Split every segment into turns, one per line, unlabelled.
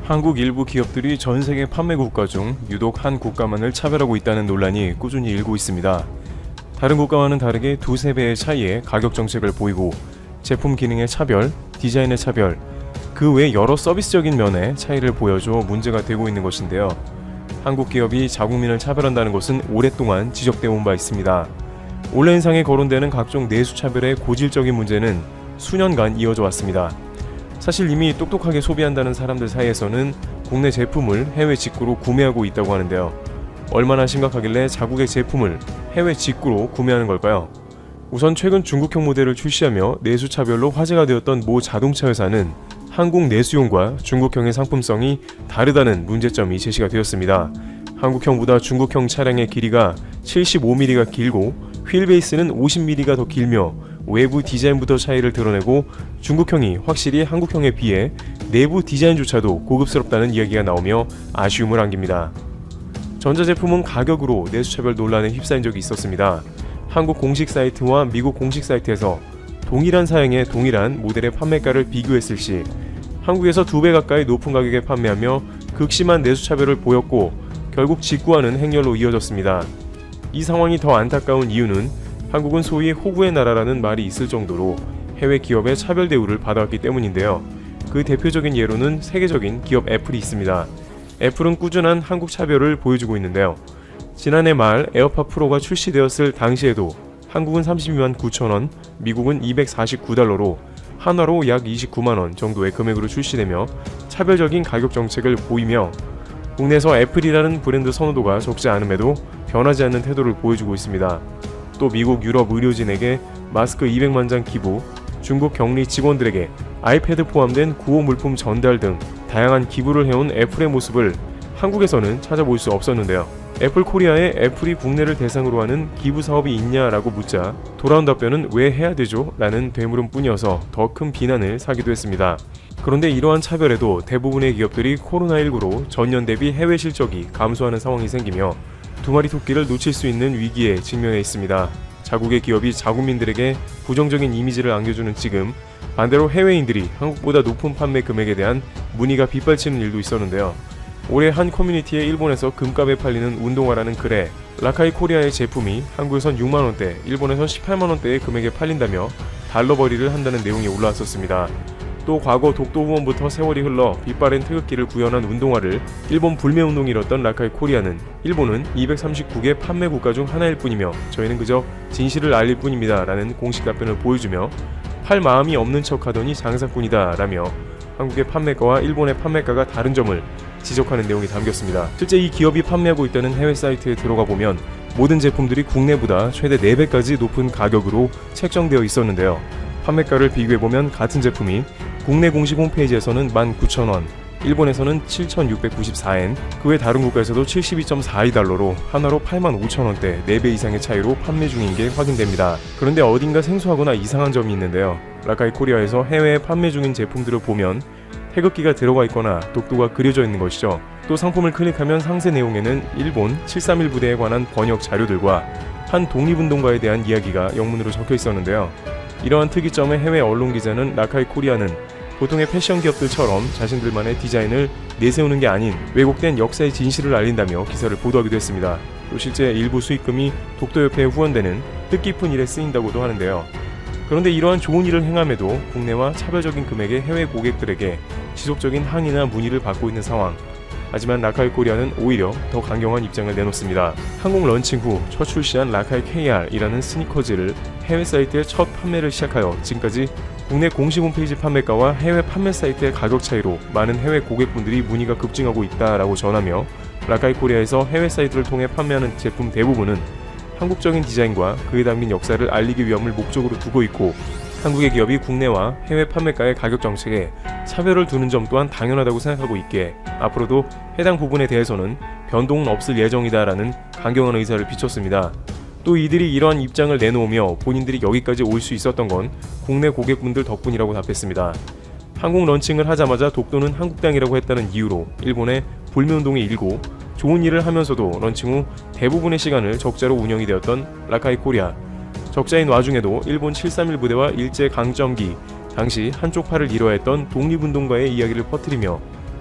한국 일부 기업들이 전 세계 판매 국가 중 유독 한 국가만을 차별하고 있다는 논란이 꾸준히 일고 있습니다. 다른 국가와는 다르게 두세 배의 차이의 가격 정책을 보이고 제품 기능의 차별, 디자인의 차별, 그 외 여러 서비스적인 면에 차이를 보여줘 문제가 되고 있는 것인데요. 한국 기업이 자국민을 차별한다는 것은 오랫동안 지적되어 온 바 있습니다. 온라인상에 거론되는 각종 내수차별의 고질적인 문제는 수년간 이어져 왔습니다. 사실 이미 똑똑하게 소비한다는 사람들 사이에서는 국내 제품을 해외 직구로 구매하고 있다고 하는데요. 얼마나 심각하길래 자국의 제품을 해외 직구로 구매하는 걸까요? 우선 최근 중국형 모델을 출시하며 내수차별로 화제가 되었던 모 자동차 회사는 한국 내수용과 중국형의 상품성이 다르다는 문제점이 제시가 되었습니다. 한국형보다 중국형 차량의 길이가 75mm가 길고 휠베이스는 50mm가 더 길며 외부 디자인부터 차이를 드러내고 중국형이 확실히 한국형에 비해 내부 디자인조차도 고급스럽다는 이야기가 나오며 아쉬움을 안깁니다. 전자제품은 가격으로 내수차별 논란에 휩싸인 적이 있었습니다. 한국 공식 사이트와 미국 공식 사이트에서 동일한 사양의 동일한 모델의 판매가를 비교했을 시 한국에서 2배 가까이 높은 가격에 판매하며 극심한 내수차별을 보였고 결국 직구하는 행렬로 이어졌습니다. 이 상황이 더 안타까운 이유는 한국은 소위 호구의 나라라는 말이 있을 정도로 해외 기업의 차별 대우를 받아왔기 때문인데요. 그 대표적인 예로는 세계적인 기업 애플이 있습니다. 애플은 꾸준한 한국 차별을 보여주고 있는데요. 지난해 말 에어팟 프로가 출시되었을 당시에도 한국은 32만 9천원, 미국은 249달러로 한화로 약 29만원 정도의 금액으로 출시되며 차별적인 가격 정책을 보이며 국내에서 애플이라는 브랜드 선호도가 적지 않음에도 변하지 않는 태도를 보여주고 있습니다. 또 미국, 유럽 의료진에게 마스크 200만 장 기부, 중국 격리 직원들에게 아이패드 포함된 구호 물품 전달 등 다양한 기부를 해온 애플의 모습을 한국에서는 찾아볼 수 없었는데요. 애플 코리아에 애플이 국내를 대상으로 하는 기부 사업이 있냐라고 묻자 돌아온 답변은 왜 해야 되죠? 라는 되물음뿐이어서 더 큰 비난을 사기도 했습니다. 그런데 이러한 차별에도 대부분의 기업들이 코로나19로 전년 대비 해외 실적이 감소하는 상황이 생기며 두 마리 토끼를 놓칠 수 있는 위기에 직면해 있습니다. 자국의 기업이 자국민들에게 부정적인 이미지를 안겨주는 지금 반대로 해외인들이 한국보다 높은 판매 금액에 대한 문의가 빗발치는 일도 있었는데요. 올해 한 커뮤니티에 일본에서 금값에 팔리는 운동화라는 글에 라카이 코리아의 제품이 한국에선 6만원대, 일본에선 18만원대의 금액에 팔린다며 달러벌이를 한다는 내용이 올라왔었습니다. 또 과거 독도후원부터 세월이 흘러 빛바랜 태극기를 구현한 운동화를 일본 불매운동이 일었던 라카이 코리아는 일본은 239개 판매 국가 중 하나일 뿐이며 저희는 그저 진실을 알릴 뿐입니다 라는 공식 답변을 보여주며 팔 마음이 없는 척 하더니 장사꾼이다 라며 한국의 판매가와 일본의 판매가가 다른 점을 지적하는 내용이 담겼습니다. 실제 이 기업이 판매하고 있다는 해외 사이트에 들어가 보면 모든 제품들이 국내보다 최대 4배까지 높은 가격으로 책정되어 있었는데요. 판매가를 비교해보면 같은 제품이 국내 공식 홈페이지에서는 19,000원, 일본에서는 7,694엔, 그 외 다른 국가에서도 72.42달러로 한화로 85,000원대 4배 이상의 차이로 판매 중인 게 확인됩니다. 그런데 어딘가 생소하거나 이상한 점이 있는데요. 라카이 코리아에서 해외에 판매 중인 제품들을 보면 태극기가 들어가 있거나 독도가 그려져 있는 것이죠. 또 상품을 클릭하면 상세 내용에는 일본 731 부대에 관한 번역 자료들과 한 독립운동가에 대한 이야기가 영문으로 적혀 있었는데요. 이러한 특이점의 해외 언론 기자는 라카이 코리아는 보통의 패션 기업들처럼 자신들만의 디자인을 내세우는 게 아닌 왜곡된 역사의 진실을 알린다며 기사를 보도하기도 했습니다. 또 실제 일부 수익금이 독도협회에 후원되는 뜻깊은 일에 쓰인다고도 하는데요. 그런데 이러한 좋은 일을 행함에도 국내와 차별적인 금액의 해외 고객들에게 지속적인 항의나 문의를 받고 있는 상황. 하지만 라카이 코리아는 오히려 더 강경한 입장을 내놓습니다. 한국 런칭 후 첫 출시한 라카이 KR이라는 스니커즈를 해외 사이트에 첫 판매를 시작하여 지금까지 국내 공식 홈페이지 판매가와 해외 판매 사이트의 가격 차이로 많은 해외 고객분들이 문의가 급증하고 있다라고 전하며 라카이 코리아에서 해외 사이트를 통해 판매하는 제품 대부분은 한국적인 디자인과 그에 담긴 역사를 알리기 위함을 목적으로 두고 있고 한국의 기업이 국내와 해외 판매가의 가격 정책에 차별을 두는 점 또한 당연하다고 생각하고 있기에 앞으로도 해당 부분에 대해서는 변동은 없을 예정이다라는 강경한 의사를 비췄습니다. 또 이들이 이러한 입장을 내놓으며 본인들이 여기까지 올 수 있었던 건 국내 고객분들 덕분이라고 답했습니다. 한국 런칭을 하자마자 독도는 한국 땅이라고 했다는 이유로 일본에 불매운동에 일고 좋은 일을 하면서도 런칭 후 대부분의 시간을 적자로 운영이 되었던 라카이 코리아. 적자인 와중에도 일본 731 부대와 일제강점기 당시 한쪽 팔을 잃어야 했던 독립운동가의 이야기를 퍼뜨리며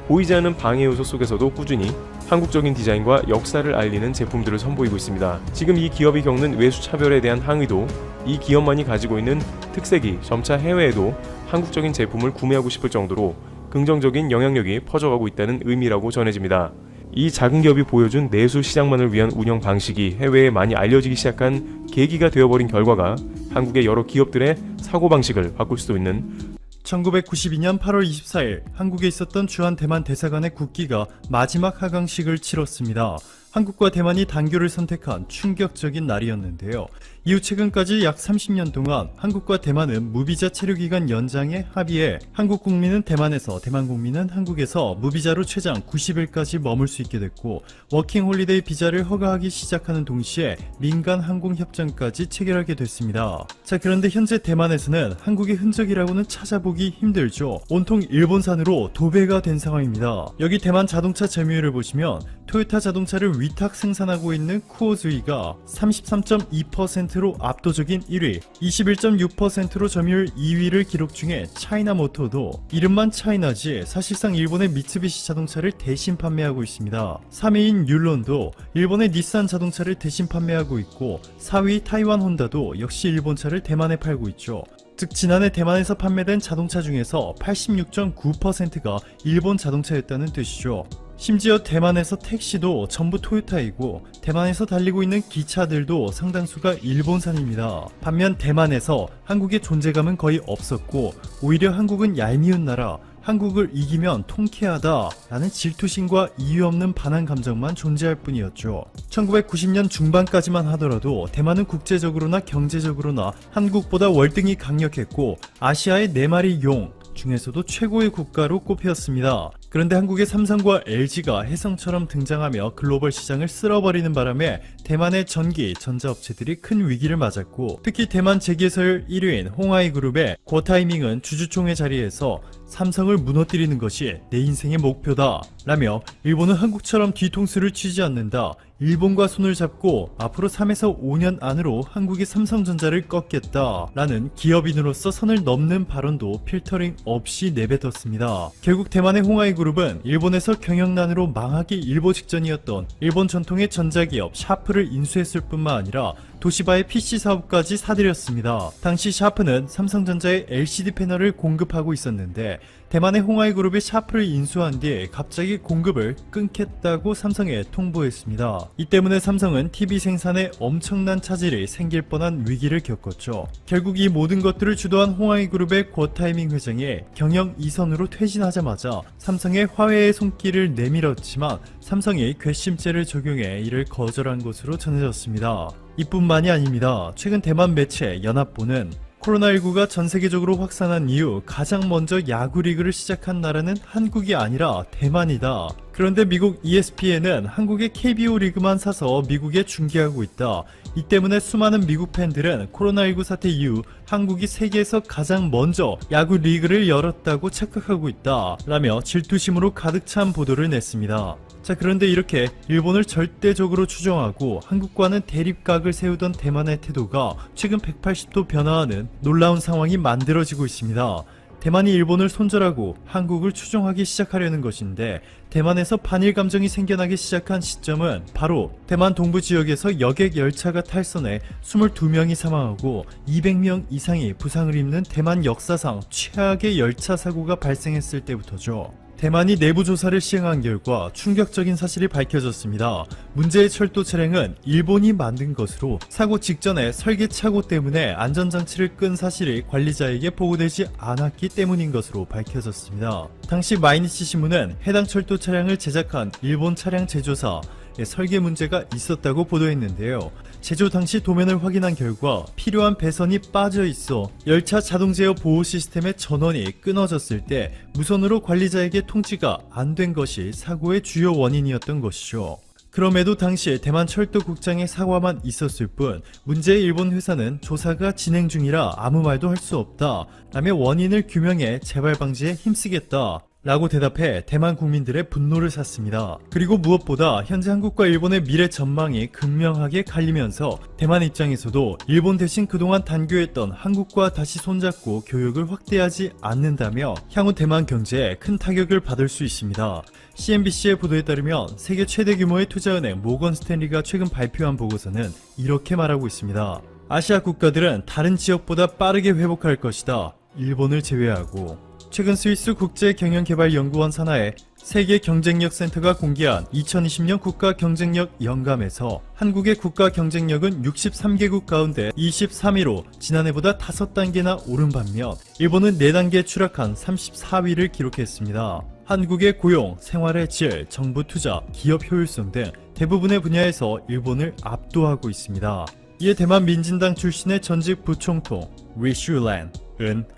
보이지 않는 방해 요소 속에서도 꾸준히 한국적인 디자인과 역사를 알리는 제품들을 선보이고 있습니다. 지금 이 기업이 겪는 외수 차별에 대한 항의도 이 기업만이 가지고 있는 특색이 점차 해외에도 한국적인 제품을 구매하고 싶을 정도로 긍정적인 영향력이 퍼져가고 있다는 의미라고 전해집니다. 이 작은 기업이 보여준 내수 시장만을 위한 운영 방식이 해외에 많이 알려지기 시작한 계기가 되어버린 결과가 한국의 여러 기업들의 사고방식을 바꿀 수도 있는
1992년 8월 24일 한국에 있었던 주한 대만 대사관의 국기가 마지막 하강식을 치렀습니다. 한국과 대만이 단교를 선택한 충격적인 날이었는데요. 이후 최근까지 약 30년 동안 한국과 대만은 무비자 체류기간 연장에 합의해 한국 국민은 대만에서, 대만 국민은 한국에서 무비자로 최장 90일까지 머물 수 있게 됐고, 워킹 홀리데이 비자를 허가하기 시작하는 동시에 민간 항공 협정까지 체결하게 됐습니다. 자, 그런데 현재 대만에서는 한국의 흔적이라고는 찾아보기 힘들죠. 온통 일본산으로 도배가 된 상황입니다. 여기 대만 자동차 점유율을 보시면 토요타 자동차를 위탁 생산하고 있는 쿠오즈이가 33.2%로 압도적인 1위, 21.6%로 점유율 2위를 기록 중에 차이나 모터도 이름만 차이나지 사실상 일본의 미쓰비시 자동차를 대신 판매하고 있습니다. 3위인 율론도 일본의 닛산 자동차를 대신 판매하고 있고, 4위 타이완 혼다도 역시 일본 차를 대만에 팔고 있죠. 즉 지난해 대만에서 판매된 자동차 중에서 86.9%가 일본 자동차였다는 뜻이죠. 심지어 대만에서 택시도 전부 토요타이고, 대만에서 달리고 있는 기차들도 상당수가 일본산입니다. 반면 대만에서 한국의 존재감은 거의 없었고, 오히려 한국은 얄미운 나라, 한국을 이기면 통쾌하다 라는 질투심과 이유 없는 반한 감정만 존재할 뿐이었죠. 1990년 중반까지만 하더라도 대만은 국제적으로나 경제적으로나 한국보다 월등히 강력했고, 아시아의 4마리 용 중에서도 최고의 국가로 꼽혔습니다. 그런데 한국의 삼성과 LG가 혜성처럼 등장하며 글로벌 시장을 쓸어버리는 바람에 대만의 전기, 전자업체들이 큰 위기를 맞았고, 특히 대만 재계서열 1위인 홍하이그룹의 고타이밍은 주주총회 자리에서 삼성을 무너뜨리는 것이 내 인생의 목표다 라며 일본은 한국처럼 뒤통수를 치지 않는다, 일본과 손을 잡고 앞으로 3에서 5년 안으로 한국이 삼성전자를 꺾겠다 라는 기업인으로서 선을 넘는 발언도 필터링 없이 내뱉었습니다. 결국 대만의 홍하이그룹은 일본에서 경영난으로 망하기 일보 직전이었던 일본 전통의 전자기업 샤프를 인수했을 뿐만 아니라 도시바의 PC 사업까지 사들였습니다. 당시 샤프는 삼성전자의 LCD 패널을 공급하고 있었는데, 대만의 홍하이그룹이 샤프를 인수한 뒤에 갑자기 공급을 끊겠다고 삼성에 통보했습니다. 이 때문에 삼성은 TV 생산에 엄청난 차질이 생길 뻔한 위기를 겪었죠. 결국 이 모든 것들을 주도한 홍하이그룹의 고타이밍 회장이 경영 이선으로 퇴진하자마자 삼성의 화해의 손길을 내밀었지만, 삼성이 괘씸죄를 적용해 이를 거절한 것으로 전해졌습니다. 이뿐만이 아닙니다. 최근 대만 매체 연합보는 코로나19가 전 세계적으로 확산한 이후 가장 먼저 야구 리그를 시작한 나라는 한국이 아니라 대만이다. 그런데 미국 ESPN은 한국의 KBO 리그만 사서 미국에 중계하고 있다. 이 때문에 수많은 미국 팬들은 코로나19 사태 이후 한국이 세계에서 가장 먼저 야구 리그를 열었다고 착각하고 있다 라며 질투심으로 가득 찬 보도를 냈습니다. 자, 그런데 이렇게 일본을 절대적으로 추종하고 한국과는 대립각을 세우던 대만의 태도가 최근 180도 변화하는 놀라운 상황이 만들어지고 있습니다. 대만이 일본을 손절하고 한국을 추종하기 시작하려는 것인데, 대만에서 반일 감정이 생겨나기 시작한 시점은 바로 대만 동부 지역에서 여객 열차가 탈선해 22명이 사망하고 200명 이상이 부상을 입는 대만 역사상 최악의 열차 사고가 발생했을 때부터죠. 대만이 내부 조사를 시행한 결과 충격적인 사실이 밝혀졌습니다. 문제의 철도 차량은 일본이 만든 것으로 사고 직전에 설계 착오 때문에 안전장치를 끈 사실이 관리자에게 보고되지 않았기 때문인 것으로 밝혀졌습니다. 당시 마이니치 신문은 해당 철도 차량을 제작한 일본 차량 제조사의 설계 문제가 있었다고 보도했는데요. 제조 당시 도면을 확인한 결과 필요한 배선이 빠져 있어 열차 자동 제어 보호 시스템의 전원이 끊어졌을 때 무선으로 관리자에게 통지가 안 된 것이 사고의 주요 원인이었던 것이죠. 그럼에도 당시 대만 철도국장의 사과만 있었을 뿐, 문제의 일본 회사는 조사가 진행 중이라 아무 말도 할 수 없다 라며 원인을 규명해 재발 방지에 힘쓰겠다 라고 대답해 대만 국민들의 분노를 샀습니다. 그리고 무엇보다 현재 한국과 일본의 미래 전망이 극명하게 갈리면서 대만 입장에서도 일본 대신 그동안 단교했던 한국과 다시 손잡고 교역을 확대하지 않는다며 향후 대만 경제에 큰 타격을 받을 수 있습니다. CNBC의 보도에 따르면 세계 최대 규모의 투자은행 모건 스탠리가 최근 발표한 보고서는 이렇게 말하고 있습니다. 아시아 국가들은 다른 지역보다 빠르게 회복할 것이다. 일본을 제외하고. 최근 스위스 국제경영개발연구원 산하의 세계 경쟁력 센터가 공개한 2020년 국가 경쟁력 영감에서 한국의 국가 경쟁력은 63개국 가운데 23위로 지난해보다 5단계나 오른 반면 일본은 4단계 추락한 34위를 기록했습니다. 한국의 고용, 생활의 질, 정부 투자, 기업 효율성 등 대부분의 분야에서 일본을 압도하고 있습니다. 이에 대만 민진당 출신의 전직 부총통 리슈랜은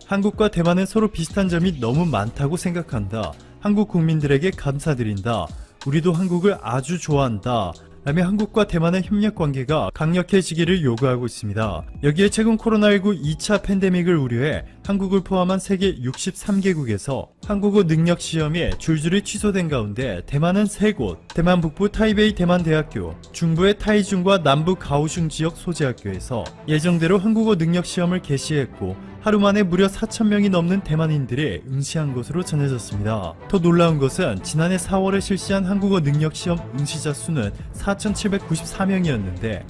한국과 대만은 서로 비슷한 점이 너무 많다고 생각한다. 한국 국민들에게 감사드린다. 우리도 한국을 아주 좋아한다. 라며 한국과 대만의 협력 관계가 강력해지기를 요구하고 있습니다. 여기에 최근 코로나19 2차 팬데믹을 우려해 한국을 포함한 세계 63개국에서 한국어 능력 시험이 줄줄이 취소된 가운데 대만은 3곳, 대만 북부 타이베이 대만대학교, 중부의 타이중과 남부 가오슝 지역 소재학교에서 예정대로 한국어 능력 시험을 개시했고 하루 만에 무려 4,000명이 넘는 대만인들이 응시한 것으로 전해졌습니다. 더 놀라운 것은 지난해 4월에 실시한 한국어 능력 시험 응시자 수는 4,794명이었는데